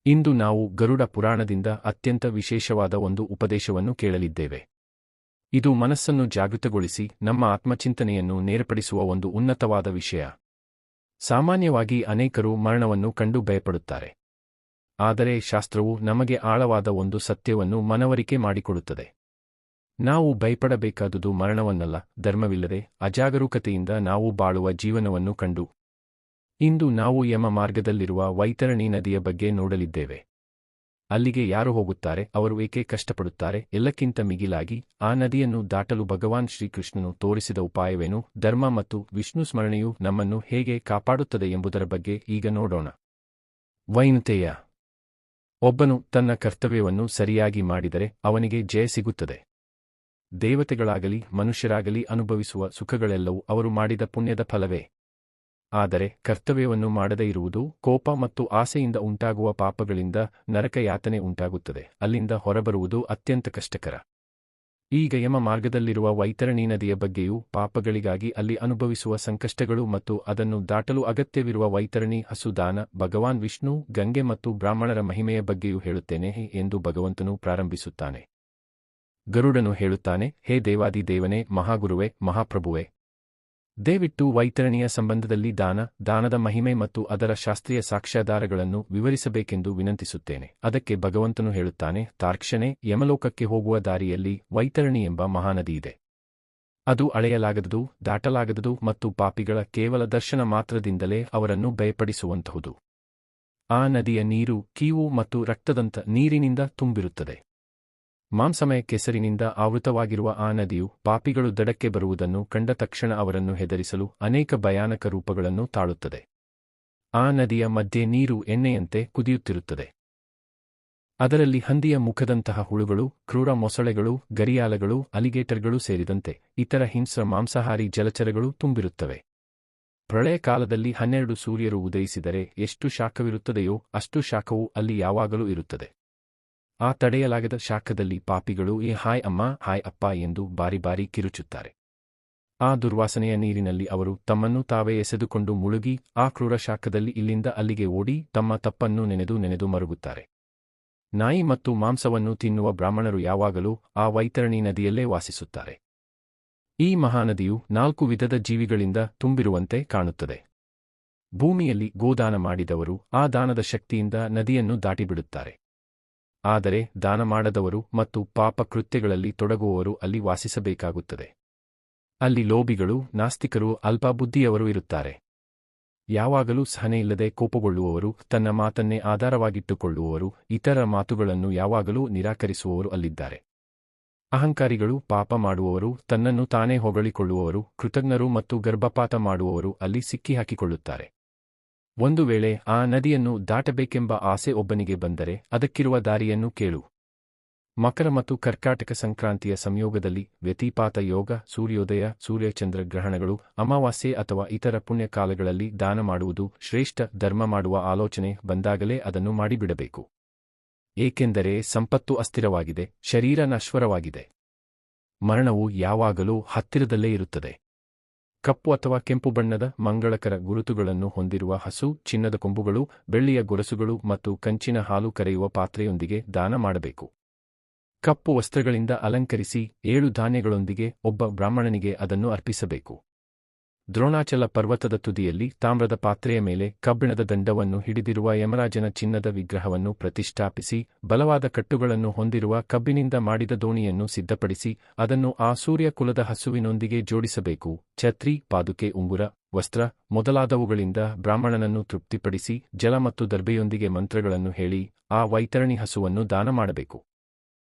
ಇಂದು ನಾವು ಗರುಡ ಪುರಾಣದಿಂದ ಅತ್ಯಂತ ವಿಶೇಷವಾದ ಒಂದು ಉಪದೇಶವನ್ನು ಕೇಳಲಿದ್ದೇವೆ. ಇದು ಮನಸ್ಸನ್ನು ಜಾಗೃತಗೊಳಿಸಿ ನಮ್ಮ ಆತ್ಮಚಿಂತನೆಯನ್ನು ನೇರ್ಪಡಿಸುವ ಒಂದು ಉನ್ನತವಾದ ವಿಷಯ. ಸಾಮಾನ್ಯವಾಗಿ ಅನೇಕರು ಮರಣವನ್ನು ಕಂಡು ಭಯಪಡುತ್ತಾರೆ. ಆದರೆ ಶಾಸ್ತ್ರವು ನಮಗೆ ಆಳವಾದ ಒಂದು ಸತ್ಯವನ್ನು ಮನವರಿಕೆ ಮಾಡಿಕೊಡುತ್ತದೆ. ನಾವು ಭಯಪಡಬೇಕಾದುದು ಮರಣವನ್ನಲ್ಲ, ಧರ್ಮವಿಲ್ಲದೆ ಅಜಾಗರೂಕತೆಯಿಂದ ನಾವು ಬಾಳುವ ಜೀವನವನ್ನು ಕಂಡು. ಇಂದು ನಾವು ಯಮ ಮಾರ್ಗದಲ್ಲಿರುವ ವೈತರಣಿ ನದಿಯ ಬಗ್ಗೆ ನೋಡಲಿದ್ದೇವೆ. ಅಲ್ಲಿಗೆ ಯಾರು ಹೋಗುತ್ತಾರೆ, ಅವರು ಏಕೆ ಕಷ್ಟಪಡುತ್ತಾರೆ, ಎಲ್ಲಕ್ಕಿಂತ ಮಿಗಿಲಾಗಿ ಆ ನದಿಯನ್ನು ದಾಟಲು ಭಗವಾನ್ ಶ್ರೀಕೃಷ್ಣನು ತೋರಿಸಿದ ಉಪಾಯವೇನು, ಧರ್ಮ ಮತ್ತು ವಿಷ್ಣು ಸ್ಮರಣೆಯು ನಮ್ಮನ್ನು ಹೇಗೆ ಕಾಪಾಡುತ್ತದೆ ಎಂಬುದರ ಬಗ್ಗೆ ಈಗ ನೋಡೋಣ. ವೈನತೆಯ ಒಬ್ಬನು ತನ್ನ ಕರ್ತವ್ಯವನ್ನು ಸರಿಯಾಗಿ ಮಾಡಿದರೆ ಅವನಿಗೆ ಜಯ ಸಿಗುತ್ತದೆ. ದೇವತೆಗಳಾಗಲಿ ಮನುಷ್ಯರಾಗಲಿ ಅನುಭವಿಸುವ ಸುಖಗಳೆಲ್ಲವೂ ಅವರು ಮಾಡಿದ ಪುಣ್ಯದ ಫಲವೇ. ಆದರೆ ಕರ್ತವ್ಯವನ್ನು ಮಾಡದೇ ಇರುವುದು, ಕೋಪ ಮತ್ತು ಆಸೆಯಿಂದ ಉಂಟಾಗುವ ಪಾಪಗಳಿಂದ ನರಕ ಯಾತನೆ ಉಂಟಾಗುತ್ತದೆ. ಅಲ್ಲಿಂದ ಹೊರಬರುವುದು ಅತ್ಯಂತ ಕಷ್ಟಕರ. ಈಗ ಯಮ ಮಾರ್ಗದಲ್ಲಿರುವ ವೈತರಣಿ ನದಿಯ ಬಗ್ಗೆಯೂ, ಪಾಪಗಳಿಗಾಗಿ ಅಲ್ಲಿ ಅನುಭವಿಸುವ ಸಂಕಷ್ಟಗಳು ಮತ್ತು ಅದನ್ನು ದಾಟಲು ಅಗತ್ಯವಿರುವ ವೈತರಣಿ ಹಸು ದಾನ, ಭಗವಾನ್ ವಿಷ್ಣು, ಗಂಗೆ ಮತ್ತು ಬ್ರಾಹ್ಮಣರ ಮಹಿಮೆಯ ಬಗ್ಗೆಯೂ ಹೇಳುತ್ತೇನೆ ಎಂದು ಭಗವಂತನು ಪ್ರಾರಂಭಿಸುತ್ತಾನೆ. ಗರುಡನು ಹೇಳುತ್ತಾನೆ, ಹೇ ದೇವಾದಿ ದೇವನೇ, ಮಹಾಗುರುವೇ, ಮಹಾಪ್ರಭುವೇ, ದಯವಿಟ್ಟು ವೈತರಣಿಯ ಸಂಬಂಧದಲ್ಲಿ ದಾನದ ಮಹಿಮೆ ಮತ್ತು ಅದರ ಶಾಸ್ತ್ರೀಯ ಸಾಕ್ಷ್ಯಾಧಾರಗಳನ್ನು ವಿವರಿಸಬೇಕೆಂದು ವಿನಂತಿಸುತ್ತೇನೆ. ಅದಕ್ಕೆ ಭಗವಂತನು ಹೇಳುತ್ತಾನೆ, ತಾರ್ಕ್ಷಣೆ, ಯಮಲೋಕಕ್ಕೆ ಹೋಗುವ ದಾರಿಯಲ್ಲಿ ವೈತರಣಿ ಎಂಬ ಮಹಾನದಿಯಿದೆ. ಅದು ಅಳೆಯಲಾಗದುದು, ದಾಟಲಾಗದುದು ಮತ್ತು ಪಾಪಿಗಳ ಕೇವಲ ದರ್ಶನ ಮಾತ್ರದಿಂದಲೇ ಅವರನ್ನು ಭಯಪಡಿಸುವಂತಹುದು. ಆ ನದಿಯ ನೀರು ಕೀವು ಮತ್ತು ರಕ್ತದಂತ ನೀರಿನಿಂದ ತುಂಬಿರುತ್ತದೆ. ಮಾಂಸಮಯ ಕೆಸರಿನಿಂದ ಆವೃತವಾಗಿರುವ ಆ ನದಿಯು ಪಾಪಿಗಳು ದಡಕ್ಕೆ ಬರುವುದನ್ನು ಕಂಡ ತಕ್ಷಣ ಅವರನ್ನು ಹೆದರಿಸಲು ಅನೇಕ ಭಯಾನಕ ರೂಪಗಳನ್ನು ತಾಳುತ್ತದೆ. ಆ ನದಿಯ ಮಧ್ಯೆ ನೀರು ಎಣ್ಣೆಯಂತೆ ಕುದಿಯುತ್ತಿರುತ್ತದೆ. ಅದರಲ್ಲಿ ಹಂದಿಯ ಮುಖದಂತಹ ಹುಳುಗಳು, ಕ್ರೂರ ಮೊಸಳೆಗಳು, ಗರಿಯಾಲಗಳು, ಅಲಿಗೇಟರ್ಗಳು ಸೇರಿದಂತೆ ಇತರ ಹಿಂಸ್ರ ಮಾಂಸಾಹಾರಿ ಜಲಚರಗಳು ತುಂಬಿರುತ್ತವೆ. ಪ್ರಳಯ ಕಾಲದಲ್ಲಿ 12 ಸೂರ್ಯರು ಉದಯಿಸಿದರೆ ಎಷ್ಟು ಶಾಖವಿರುತ್ತದೆಯೋ ಅಷ್ಟು ಶಾಖವು ಅಲ್ಲಿ ಯಾವಾಗಲೂ ಇರುತ್ತದೆ. ಆ ತಡೆಯಲಾಗದ ಶಾಖದಲ್ಲಿ ಪಾಪಿಗಳು ಹಾಯ್ ಅಮ್ಮ, ಹಾಯ್ ಅಪ್ಪ ಎಂದು ಬಾರಿ ಬಾರಿ ಕಿರುಚುತ್ತಾರೆ. ಆ ದುರ್ವಾಸನೆಯ ನೀರಿನಲ್ಲಿ ಅವರು ತಮ್ಮನ್ನು ತಾವೇ ಎಸೆದುಕೊಂಡು ಮುಳುಗಿ ಆ ಕ್ರೂರ ಶಾಖದಲ್ಲಿ ಇಲ್ಲಿಂದ ಅಲ್ಲಿಗೆ ಓಡಿ ತಮ್ಮ ತಪ್ಪನ್ನು ನೆನೆದು ಮರುಗುತ್ತಾರೆ. ನಾಯಿ ಮತ್ತು ಮಾಂಸವನ್ನು ತಿನ್ನುವ ಬ್ರಾಹ್ಮಣರು ಯಾವಾಗಲೂ ಆ ವೈತರಣಿ ನದಿಯಲ್ಲೇ ವಾಸಿಸುತ್ತಾರೆ. ಈ ಮಹಾನದಿಯು 4 ವಿಧದ ಜೀವಿಗಳಿಂದ ತುಂಬಿರುವಂತೆ ಕಾಣುತ್ತದೆ. ಭೂಮಿಯಲ್ಲಿ ಗೋದಾನ ಮಾಡಿದವರು ಆ ದಾನದ ಶಕ್ತಿಯಿಂದ ನದಿಯನ್ನು ದಾಟಿಬಿಡುತ್ತಾರೆ. ಆದರೆ ದಾನ ಮಾಡದವರು ಮತ್ತು ಪಾಪ ಕೃತ್ಯಗಳಲ್ಲಿ ತೊಡಗುವವರು ಅಲ್ಲಿ ವಾಸಿಸಬೇಕಾಗುತ್ತದೆ. ಅಲ್ಲಿ ಲೋಭಿಗಳು, ನಾಸ್ತಿಕರು, ಅಲ್ಪಬುದ್ಧಿಯವರು ಇರುತ್ತಾರೆ. ಯಾವಾಗಲೂ ಸಹನೆಯಿಲ್ಲದೆ ಕೋಪಗೊಳ್ಳುವವರು, ತನ್ನ ಮಾತನ್ನೇ ಆಧಾರವಾಗಿಟ್ಟುಕೊಳ್ಳುವವರು, ಇತರ ಮಾತುಗಳನ್ನು ಯಾವಾಗಲೂ ನಿರಾಕರಿಸುವವರು ಅಲ್ಲಿದ್ದಾರೆ. ಅಹಂಕಾರಿಗಳು, ಪಾಪ ಮಾಡುವವರು, ತನ್ನನ್ನು ತಾನೇ ಹೊಗಳಿಕೊಳ್ಳುವವರು, ಕೃತಜ್ಞರು ಮತ್ತು ಗರ್ಭಪಾತ ಮಾಡುವವರು ಅಲ್ಲಿ ಸಿಕ್ಕಿಹಾಕಿಕೊಳ್ಳುತ್ತಾರೆ. ಒಂದು ವೇಳೆ ಆ ನದಿಯನ್ನು ದಾಟಬೇಕೆಂಬ ಆಸೆ ಒಬ್ಬನಿಗೆ ಬಂದರೆ ಅದಕ್ಕಿರುವ ದಾರಿಯನ್ನು ಕೇಳು. ಮಕರ ಮತ್ತು ಕರ್ಕಾಟಕ ಸಂಕ್ರಾಂತಿಯ ಸಂಯೋಗದಲ್ಲಿ ವ್ಯತಿಪಾತ ಯೋಗ, ಸೂರ್ಯೋದಯ, ಸೂರ್ಯಚಂದ್ರ ಗ್ರಹಣಗಳು, ಅಮಾವಾಸ್ಯೆ ಅಥವಾ ಇತರ ಪುಣ್ಯಕಾಲಗಳಲ್ಲಿ ದಾನ ಮಾಡುವುದು ಶ್ರೇಷ್ಠ. ಧರ್ಮ ಮಾಡುವ ಆಲೋಚನೆ ಬಂದಾಗಲೇ ಅದನ್ನು ಮಾಡಿಬಿಡಬೇಕು. ಏಕೆಂದರೆ ಸಂಪತ್ತು ಅಸ್ಥಿರವಾಗಿದೆ, ಶರೀರ ನಶ್ವರವಾಗಿದೆ. ಮರಣವು ಯಾವಾಗಲೂ ಹತ್ತಿರದಲ್ಲೇ ಇರುತ್ತದೆ. ಕಪ್ಪು ಅಥವಾ ಕೆಂಪು ಬಣ್ಣದ ಮಂಗಳಕರ ಗುರುತುಗಳನ್ನು ಹೊಂದಿರುವ ಹಸು, ಚಿನ್ನದ ಕೊಂಬುಗಳು, ಬೆಳ್ಳಿಯ ಗೊರಸುಗಳು ಮತ್ತು ಕಂಚಿನ ಹಾಲು ಕರೆಯುವ ಪಾತ್ರೆಯೊಂದಿಗೆ ದಾನ ಮಾಡಬೇಕು. ಕಪ್ಪು ವಸ್ತ್ರಗಳಿಂದ ಅಲಂಕರಿಸಿ 7 ಧಾನ್ಯಗಳೊಂದಿಗೆ ಒಬ್ಬ ಬ್ರಾಹ್ಮಣನಿಗೆ ಅದನ್ನು ಅರ್ಪಿಸಬೇಕು. ದ್ರೋಣಾಚಲ ಪರ್ವತದ ತುದಿಯಲ್ಲಿ ತಾಮ್ರದ ಪಾತ್ರೆಯ ಮೇಲೆ ಕಬ್ಬಿಣದ ದಂಡವನ್ನು ಹಿಡಿದಿರುವ ಯಮರಾಜನ ಚಿನ್ನದ ವಿಗ್ರಹವನ್ನು ಪ್ರತಿಷ್ಠಾಪಿಸಿ, ಬಲವಾದ ಕಟ್ಟುಗಳನ್ನು ಹೊಂದಿರುವ ಕಬ್ಬಿನಿಂದ ಮಾಡಿದ ದೋಣಿಯನ್ನು ಸಿದ್ಧಪಡಿಸಿ ಅದನ್ನು ಆ ಸೂರ್ಯ ಕುಲದ ಹಸುವಿನೊಂದಿಗೆ ಜೋಡಿಸಬೇಕು. ಛತ್ರಿ, ಪಾದುಕೆ, ಉಂಗುರ, ವಸ್ತ್ರ ಮೊದಲಾದವುಗಳಿಂದ ಬ್ರಾಹ್ಮಣನನ್ನು ತೃಪ್ತಿಪಡಿಸಿ ಜಲ ಮತ್ತು ದರ್ಬೆಯೊಂದಿಗೆ ಮಂತ್ರಗಳನ್ನು ಹೇಳಿ ಆ ವೈತರಣಿ ಹಸುವನ್ನು ದಾನ ಮಾಡಬೇಕು.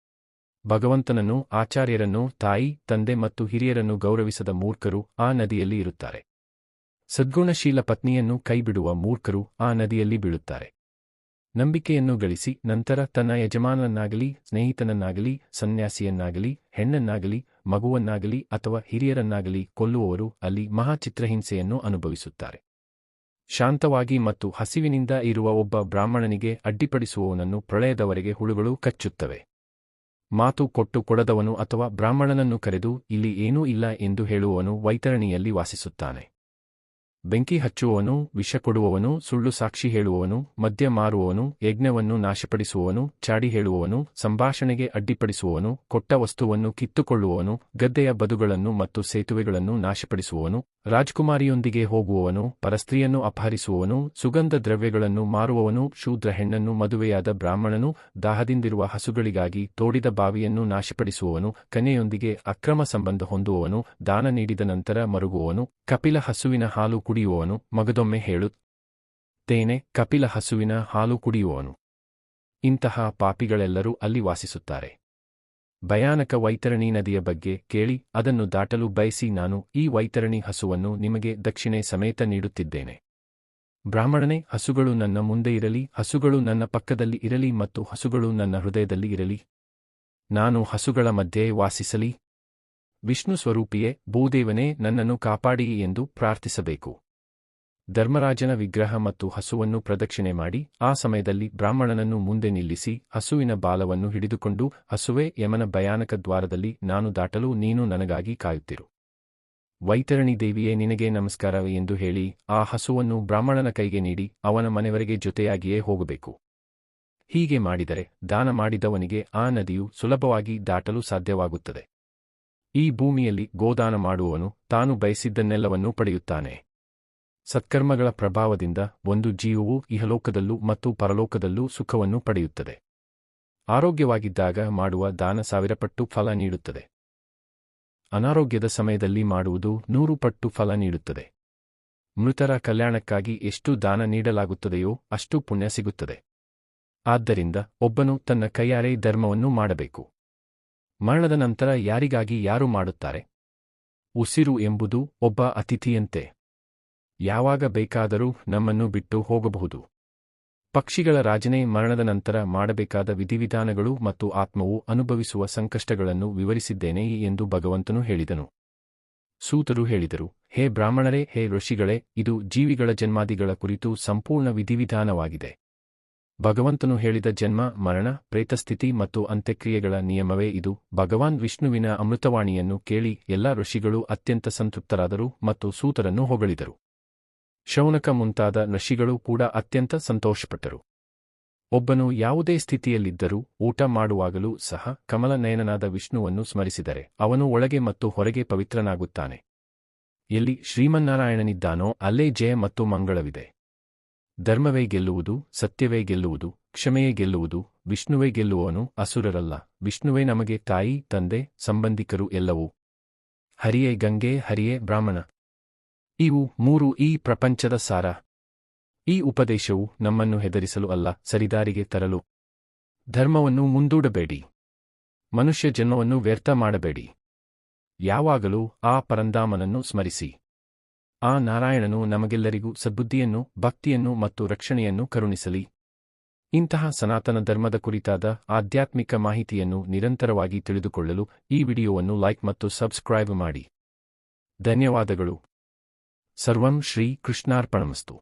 ಭಗವಂತನನ್ನು, ಆಚಾರ್ಯರನ್ನು, ತಾಯಿ, ತಂದೆ ಮತ್ತು ಹಿರಿಯರನ್ನು ಗೌರವಿಸದ ಮೂರ್ಖರು ಆ ನದಿಯಲ್ಲಿ ಇರುತ್ತಾರೆ. ಸದ್ಗುಣಶೀಲ ಪತ್ನಿಯನ್ನು ಕೈಬಿಡುವ ಮೂರ್ಖರು ಆ ನದಿಯಲ್ಲಿ ಬೀಳುತ್ತಾರೆ. ನಂಬಿಕೆಯನ್ನು ಗಳಿಸಿ ನಂತರ ತನ್ನ ಯಜಮಾನನನ್ನಾಗಲಿ, ಸ್ನೇಹಿತನನ್ನಾಗಲಿ, ಸನ್ಯಾಸಿಯನ್ನಾಗಲಿ, ಹೆಣ್ಣನ್ನಾಗಲಿ, ಮಗುವನ್ನಾಗಲಿ ಅಥವಾ ಹಿರಿಯರನ್ನಾಗಲಿ ಕೊಲ್ಲುವವರು ಅಲ್ಲಿ ಮಹಾಚಿತ್ರಹಿಂಸೆಯನ್ನು ಅನುಭವಿಸುತ್ತಾರೆ. ಶಾಂತವಾಗಿ ಮತ್ತು ಹಸಿವಿನಿಂದ ಇರುವ ಒಬ್ಬ ಬ್ರಾಹ್ಮಣನಿಗೆ ಅಡ್ಡಿಪಡಿಸುವವನನ್ನು ಪ್ರಳಯದವರೆಗೆ ಹುಳುಗಳು ಕಚ್ಚುತ್ತವೆ. ಮಾತು ಕೊಟ್ಟು ಕೊಡದವನು ಅಥವಾ ಬ್ರಾಹ್ಮಣನನ್ನು ಕರೆದು ಇಲ್ಲಿ ಏನೂ ಇಲ್ಲ ಎಂದು ಹೇಳುವವನು ವೈತರಣಿಯಲ್ಲಿ ವಾಸಿಸುತ್ತಾನೆ. ಬೆಂಕಿ ಹಚ್ಚುವವನು, ವಿಷ ಕೊಡುವವನು, ಸುಳ್ಳು ಸಾಕ್ಷಿ ಹೇಳುವವನು, ಮದ್ಯ ಮಾರುವವನು, ಯಜ್ಞವನ್ನು ನಾಶಪಡಿಸುವವನು, ಚಾಡಿ ಹೇಳುವವನು, ಸಂಭಾಷಣೆಗೆ ಅಡ್ಡಿಪಡಿಸುವವನು, ಕೊಟ್ಟ ವಸ್ತುವನ್ನು ಕಿತ್ತುಕೊಳ್ಳುವವನು, ಗದ್ದೆಯ ಬದುಗಳನ್ನು ಮತ್ತು ಸೇತುವೆಗಳನ್ನು ನಾಶಪಡಿಸುವವನು, ರಾಜ್ಕುಮಾರಿಯೊಂದಿಗೆ ಹೋಗುವವನು, ಪರಸ್ತ್ರೀಯನ್ನು ಅಪಹರಿಸುವವನು, ಸುಗಂಧ ದ್ರವ್ಯಗಳನ್ನು ಮಾರುವವನು, ಶೂದ್ರ ಹೆಣ್ಣನ್ನು ಮದುವೆಯಾದ ಬ್ರಾಹ್ಮಣನು, ದಾಹದಿಂದಿರುವ ಹಸುಗಳಿಗಾಗಿ ತೋಡಿದ ಬಾವಿಯನ್ನು ನಾಶಪಡಿಸುವವನು, ಕನ್ಯೆಯೊಂದಿಗೆ ಅಕ್ರಮ ಸಂಬಂಧ ಹೊಂದುವವನು, ದಾನ ನೀಡಿದ ನಂತರ ಮರುಗುವವನು, ಕಪಿಲ ಹಸುವಿನ ಹಾಲು ಕುಡಿಯುವವನು. ಮಗದೊಮ್ಮೆ ಹೇಳುತ್ತೇನೆ, ಕಪಿಲ ಹಸುವಿನ ಹಾಲು ಕುಡಿಯುವವನು. ಇಂತಹ ಪಾಪಿಗಳೆಲ್ಲರೂ ಅಲ್ಲಿ ವಾಸಿಸುತ್ತಾರೆ. ಭಯಾನಕ ವೈತರಣಿ ನದಿಯ ಬಗ್ಗೆ ಕೇಳಿ, ಅದನ್ನು ದಾಟಲು ಬಯಸಿ ನಾನು ಈ ವೈತರಣಿ ಹಸುವನ್ನು ನಿಮಗೆ ದಕ್ಷಿಣೆ ಸಮೇತ ನೀಡುತ್ತಿದ್ದೇನೆ. ಬ್ರಾಹ್ಮಣನೇ, ಹಸುಗಳು ನನ್ನ ಮುಂದೆ ಇರಲಿ, ಹಸುಗಳು ನನ್ನ ಪಕ್ಕದಲ್ಲಿ ಇರಲಿ ಮತ್ತು ಹಸುಗಳು ನನ್ನ ಹೃದಯದಲ್ಲಿ ಇರಲಿ. ನಾನು ಹಸುಗಳ ಮಧ್ಯೆ ವಾಸಿಸಲಿ. ವಿಷ್ಣು ಸ್ವರೂಪಿಯೇ, ಭೂದೇವನೇ, ನನ್ನನ್ನು ಕಾಪಾಡಿ ಎಂದು ಪ್ರಾರ್ಥಿಸಬೇಕು. ಧರ್ಮರಾಜನ ವಿಗ್ರಹ ಮತ್ತು ಹಸುವನ್ನು ಪ್ರದಕ್ಷಿಣೆ ಮಾಡಿ, ಆ ಸಮಯದಲ್ಲಿ ಬ್ರಾಹ್ಮಣನನ್ನು ಮುಂದೆ ನಿಲ್ಲಿಸಿ, ಹಸುವಿನ ಬಾಲವನ್ನು ಹಿಡಿದುಕೊಂಡು, ಹಸುವೇ, ಯಮನ ಭಯಾನಕ ದ್ವಾರದಲ್ಲಿ ನಾನು ದಾಟಲು ನೀನು ನನಗಾಗಿ ಕಾಯುತ್ತಿರು. ವೈತರಣಿ ದೇವಿಯೇ, ನಿನಗೆ ನಮಸ್ಕಾರವೇ ಎಂದು ಹೇಳಿ, ಆ ಹಸುವನ್ನು ಬ್ರಾಹ್ಮಣನ ಕೈಗೆ ನೀಡಿ, ಅವನ ಮನೆವರೆಗೆ ಜೊತೆಯಾಗಿಯೇ ಹೋಗಬೇಕು. ಹೀಗೆ ಮಾಡಿದರೆ, ದಾನ ಮಾಡಿದವನಿಗೆ ಆ ನದಿಯು ಸುಲಭವಾಗಿ ದಾಟಲು ಸಾಧ್ಯವಾಗುತ್ತದೆ. ಈ ಭೂಮಿಯಲ್ಲಿ ಗೋದಾನ ಮಾಡುವವನು ತಾನು ಬಯಸಿದ್ದನ್ನೆಲ್ಲವನ್ನೂ ಪಡೆಯುತ್ತಾನೆ. ಸತ್ಕರ್ಮಗಳ ಪ್ರಭಾವದಿಂದ ಒಂದು ಜೀವವು ಇಹಲೋಕದಲ್ಲೂ ಮತ್ತು ಪರಲೋಕದಲ್ಲೂ ಸುಖವನ್ನು ಪಡೆಯುತ್ತದೆ. ಆರೋಗ್ಯವಾಗಿದ್ದಾಗ ಮಾಡುವ ದಾನ 1000 ಪಟ್ಟು ಫಲ ನೀಡುತ್ತದೆ. ಅನಾರೋಗ್ಯದ ಸಮಯದಲ್ಲಿ ಮಾಡುವುದು 100 ಪಟ್ಟು ಫಲ ನೀಡುತ್ತದೆ. ಮೃತರ ಕಲ್ಯಾಣಕ್ಕಾಗಿ ಎಷ್ಟು ದಾನ ನೀಡಲಾಗುತ್ತದೆಯೋ ಅಷ್ಟು ಪುಣ್ಯ ಸಿಗುತ್ತದೆ. ಆದ್ದರಿಂದ ಒಬ್ಬನು ತನ್ನ ಕೈಯಾರೆ ಧರ್ಮವನ್ನು ಮಾಡಬೇಕು. ಮರಣದ ನಂತರ ಯಾರಿಗಾಗಿ ಯಾರು ಮಾಡುತ್ತಾರೆ? ಉಸಿರು ಎಂಬುದು ಒಬ್ಬ ಅತಿಥಿಯಂತೆ. ಯಾವಾಗ ಬೇಕಾದರೂ ನಮ್ಮನ್ನು ಬಿಟ್ಟು ಹೋಗಬಹುದು. ಪಕ್ಷಿಗಳ ರಾಜನೇ, ಮರಣದ ನಂತರ ಮಾಡಬೇಕಾದ ವಿಧಿವಿಧಾನಗಳು ಮತ್ತು ಆತ್ಮವು ಅನುಭವಿಸುವ ಸಂಕಷ್ಟಗಳನ್ನು ವಿವರಿಸಿದ್ದೇನೆ ಎಂದು ಭಗವಂತನು ಹೇಳಿದನು. ಸೂತರು ಹೇಳಿದರು, ಹೇ ಬ್ರಾಹ್ಮಣರೇ, ಹೇ ಋಷಿಗಳೇ, ಇದು ಜೀವಿಗಳ ಜನ್ಮಾದಿಗಳ ಕುರಿತು ಸಂಪೂರ್ಣ ವಿಧಿವಿಧಾನವಾಗಿದೆ. ಭಗವಂತನು ಹೇಳಿದ ಜನ್ಮ, ಮರಣ, ಪ್ರೇತಸ್ಥಿತಿ ಮತ್ತು ಅಂತ್ಯಕ್ರಿಯೆಗಳ ನಿಯಮವೇ ಇದು. ಭಗವಾನ್ ವಿಷ್ಣುವಿನ ಅಮೃತವಾಣಿಯನ್ನು ಕೇಳಿ ಎಲ್ಲ ಋಷಿಗಳು ಅತ್ಯಂತ ಸಂತೃಪ್ತರಾದರು ಮತ್ತು ಸೂತರನ್ನು ಹೊಗಳಿದರು. ಶೌನಕ ಮುಂತಾದ ಋಷಿಗಳು ಕೂಡ ಅತ್ಯಂತ ಸಂತೋಷಪಟ್ಟರು. ಒಬ್ಬನು ಯಾವುದೇ ಸ್ಥಿತಿಯಲ್ಲಿದ್ದರೂ ಊಟ ಮಾಡುವಾಗಲೂ ಸಹ ಕಮಲನಯನನಾದ ವಿಷ್ಣುವನ್ನು ಸ್ಮರಿಸಿದರೆ ಅವನು ಒಳಗೆ ಮತ್ತು ಹೊರಗೆ ಪವಿತ್ರನಾಗುತ್ತಾನೆ. ಎಲ್ಲಿ ಶ್ರೀಮನ್ನಾರಾಯಣನಿದ್ದಾನೋ ಅಲ್ಲೇ ಜಯ ಮತ್ತು ಮಂಗಳವಿದೆ. ಧರ್ಮವೇ ಗೆಲ್ಲುವುದು, ಸತ್ಯವೇ ಗೆಲ್ಲುವುದು, ಕ್ಷಮೆಯೇ ಗೆಲ್ಲುವುದು. ವಿಷ್ಣುವೇ ಗೆಲ್ಲುವವನು, ಅಸುರರಲ್ಲ. ವಿಷ್ಣುವೇ ನಮಗೆ ತಾಯಿ, ತಂದೆ, ಸಂಬಂಧಿಕರು ಎಲ್ಲವೂ. ಹರಿಯೇ ಗಂಗೆ, ಹರಿಯೇ ಬ್ರಾಹ್ಮಣ. ಇವು 3 ಈ ಪ್ರಪಂಚದ ಸಾರ. ಈ ಉಪದೇಶವು ನಮ್ಮನ್ನು ಹೆದರಿಸಲು ಅಲ್ಲ, ಸರಿದಾರಿಗೆ ತರಲು. ಧರ್ಮವನ್ನು ಮುಂದೂಡಬೇಡಿ. ಮನುಷ್ಯ ಜನ್ಮವನ್ನು ವ್ಯರ್ಥ ಮಾಡಬೇಡಿ. ಯಾವಾಗಲೂ ಆ ಪರಂಧಾಮನನ್ನು ಸ್ಮರಿಸಿ. ಆ ನಾರಾಯಣನು ನಮಗೆಲ್ಲರಿಗೂ ಸದ್ಬುದ್ಧಿಯನ್ನು, ಭಕ್ತಿಯನ್ನು ಮತ್ತು ರಕ್ಷಣೆಯನ್ನು ಕರುಣಿಸಲಿ. ಇಂತಹ ಸನಾತನ ಧರ್ಮದ ಕುರಿತಾದ ಆಧ್ಯಾತ್ಮಿಕ ಮಾಹಿತಿಯನ್ನು ನಿರಂತರವಾಗಿ ತಿಳಿದುಕೊಳ್ಳಲು ಈ ವಿಡಿಯೋವನ್ನು ಲೈಕ್ ಮತ್ತು ಸಬ್ಸ್ಕ್ರೈಬ್ ಮಾಡಿ. ಧನ್ಯವಾದಗಳು. ಸರ್ವಂ ಶ್ರೀ ಕೃಷ್ಣಾರ್ಪಣಮಸ್ತು.